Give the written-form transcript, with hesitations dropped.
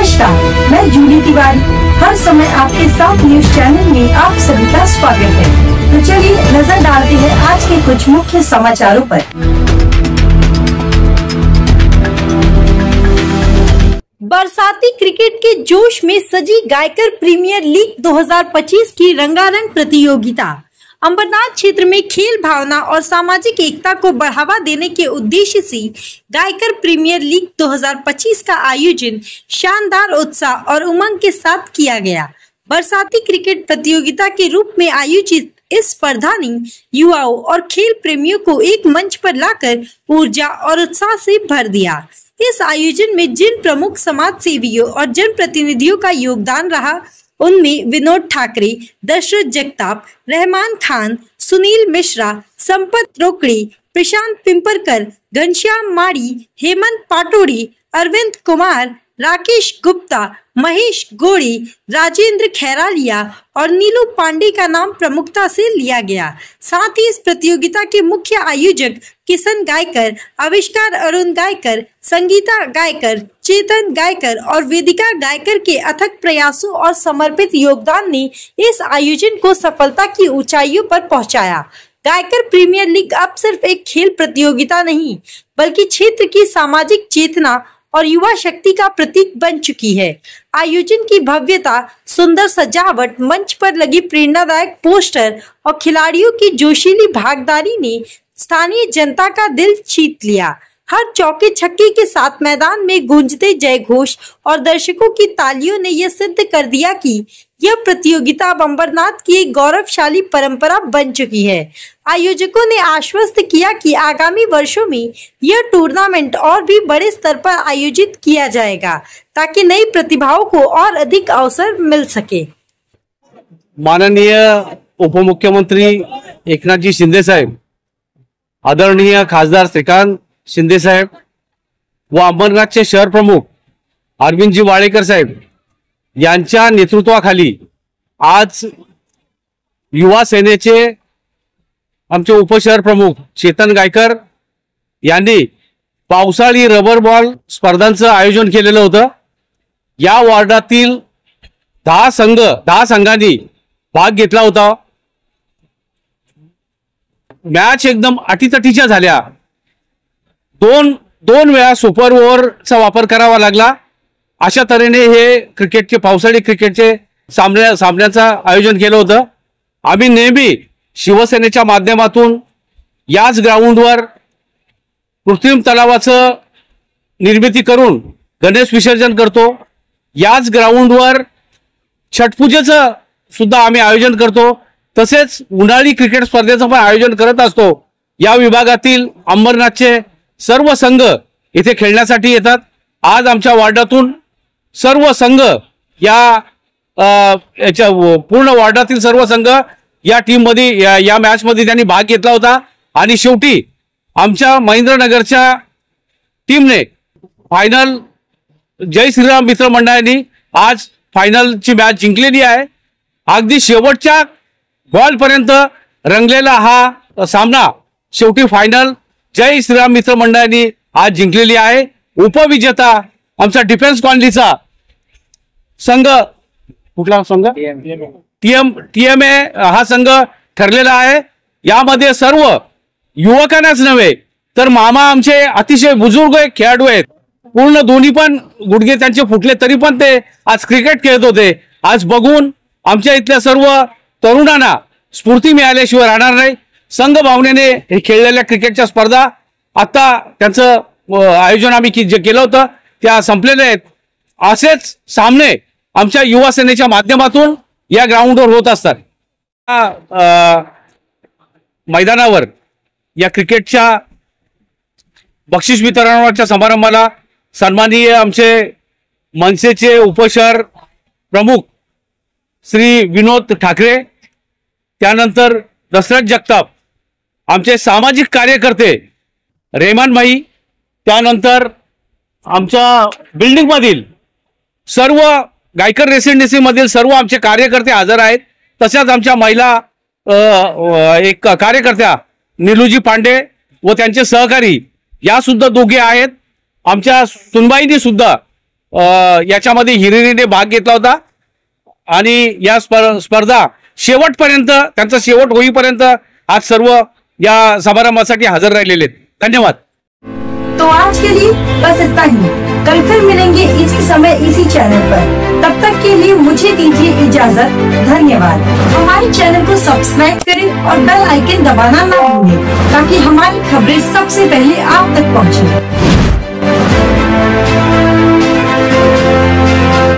नमस्कार, मैं जूली तिवारी। हर समय आपके साथ न्यूज चैनल में आप सभी का स्वागत है। तो चलिए नजर डालते हैं आज के कुछ मुख्य समाचारों पर। बरसाती क्रिकेट के जोश में सजी गायकर प्रीमियर लीग 2025 की रंगारंग प्रतियोगिता। अंबरनाथ क्षेत्र में खेल भावना और सामाजिक एकता को बढ़ावा देने के उद्देश्य से गायकर प्रीमियर लीग 2025 का आयोजन शानदार उत्साह और उमंग के साथ किया गया। बरसाती क्रिकेट प्रतियोगिता के रूप में आयोजित इस स्पर्धा ने युवाओं और खेल प्रेमियों को एक मंच पर लाकर ऊर्जा और उत्साह से भर दिया। इस आयोजन में जिन प्रमुख समाज सेवियों और जनप्रतिनिधियों का योगदान रहा, उनमें विनोद ठाकरे, दशरथ जगताप, रहमान खान, सुनील मिश्रा, संपत रोकड़े, प्रशांत पिंपरकर, घनश्याम माड़ी, हेमंत पाटोड़ी, अरविंद कुमार, राकेश गुप्ता, महेश गोड़े, राजेंद्र खैरालिया और नीलू पांडे का नाम प्रमुखता से लिया गया। साथ ही इस प्रतियोगिता के मुख्य आयोजक किशन गायकर, आविष्कार अरुण गायकर, संगीता गायकर, चेतन गायकर और वेदिका गायकर के अथक प्रयासों और समर्पित योगदान ने इस आयोजन को सफलता की ऊंचाइयों पर पहुंचाया। गायकर प्रीमियर लीग अब सिर्फ एक खेल प्रतियोगिता नहीं, बल्कि क्षेत्र की सामाजिक चेतना और युवा शक्ति का प्रतीक बन चुकी है। आयोजन की भव्यता, सुंदर सजावट, मंच पर लगी प्रेरणादायक पोस्टर और खिलाड़ियों की जोशीली भागीदारी ने स्थानीय जनता का दिल जीत लिया। हर चौके छक्के के साथ मैदान में गूंजते जय घोष और दर्शकों की तालियों ने यह सिद्ध कर दिया कि यह प्रतियोगिता अब अंबरनाथ की एक गौरवशाली परंपरा बन चुकी है। आयोजकों ने आश्वस्त किया कि आगामी वर्षों में यह टूर्नामेंट और भी बड़े स्तर पर आयोजित किया जाएगा, ताकि नई प्रतिभाओं को और अधिक अवसर मिल सके। माननीय उपमुख्यमंत्री एकनाथजी शिंदे साहेब, आदरणीय खासदार श्रीकांत शिंदे साहेब व अंबरनाथचे शहर प्रमुख अरविंदजी वाडेकर साहेब यांच्या नेतृत्वाखाली आज युवा सेनेचे आमचे उपशहर प्रमुख चेतन गायकर यांनी पावसाळी रबर बॉल स्पर्धांचं आयोजन केलेलं होतं। या वॉर्डातील 10 संघांनी भाग घेतला होता। मॅच एकदम अटीतटीच्या झाल्या। दोन वेळा सुपर ओव्हरचा वापर करावा लागला। अशा तऱ्हेने हे क्रिकेटचे पावसाळी क्रिकेटचे सामन्याचं आयोजन केलं होतं। आम्ही नेहमी शिवसेनेच्या माध्यमातून याच ग्राउंडवर कृत्रिम तलावाचं निर्मिती करून गणेश विसर्जन करतो। याच ग्राउंडवर छठपूजेचं सुद्धा आम्ही आयोजन करतो। तसेच उन्हाळी क्रिकेट स्पर्धेचं पण आयोजन करत असतो। या विभागातील अंबरनाथचे सर्व संघ इथे खेळण्यासाठी येतात। आज आमच्या वार्डातून सर्व संघ याच्या पूर्ण वार्डातील सर्व संघ या टीम मध्ये या मॅच मध्ये त्यांनी भाग घेतला होता आणि शेवटी आमच्या महेंद्रनगरच्या टीमने फायनल जय श्रीराम मित्र मंडळाने आज फायनलची मॅच जिंकलेली आहे। अगदी शेवटच्या बॉल पर्यंत रंगलेला हा सामना शेवटी फायनल जय श्रीराम मित्र मंडळाने आज जिंकलेली आहे। उपविजेता आमचा डिफेन्स कॉलनीचा संघ, कुठला संघ? टीएमए हा संघ ठरलेला आहे। यामध्ये सर्व युवकांनाच नव्हे तर मामा आमचे अतिशय बुजुर्ग खेळाडू आहेत। पूर्ण दोन्ही पण गुडघे त्यांचे फुटले तरी पण ते आज क्रिकेट खेळत होते। आज बघून आमच्या इथल्या सर्व तरुणांना स्फूर्ती मिळाल्याशिवाय राहणार नाही। संघ भावनेने हे खेळलेल्या क्रिकेटच्या स्पर्धा आता त्यांचं आयोजन आम्ही जे केलं होतं त्या संपलेले आहेत। असेच सामने आमच्या युवा सेनेच्या माध्यमातून या ग्राउंडवर होत असतात। मैदानावर या क्रिकेटच्या बक्षीस वितरणाच्या समारंभाला सन्माननीय आमचे मनसेचे उपशहर प्रमुख श्री विनोद ठाकरे, त्यानंतर दशरथ जगताप, आमचे सामाजिक कार्यकर्ते रेहमान भाई, त्यानंतर आमच्या बिल्डिंग मधील सर्व गायकर रेसिडेन्सी मधील सर्व आमचे कार्यकर्ते हजर आहेत। तसेच आमच्या महिला एक कार्यकर्त्या नीलूजी पांडे व त्यांचे सहकारी या सुद्धा दोघे आहेत। आमच्या सुनबाईंनी सुद्धा याच्यामध्ये हिरिरीने भाग घेतला होता आणि या स्पर्धा शेवटपर्यंत, त्यांचा शेवट होईपर्यंत आज सर्व या समारंभासाठी हजर राहिलेले आहेत. धन्यवाद. तो आज के लिए बस इतना ही. कल फिर मिलेंगे इसी समय इसी चैनल पर. तब तक के लिए मुझे दीजिए इजाजत. धन्यवाद. हमारे चैनल को सब्सक्राइब करें और बेल आइकन दबाना ना भूलें ताकि हमारी खबरें सबसे पहले आप तक पहुंचे.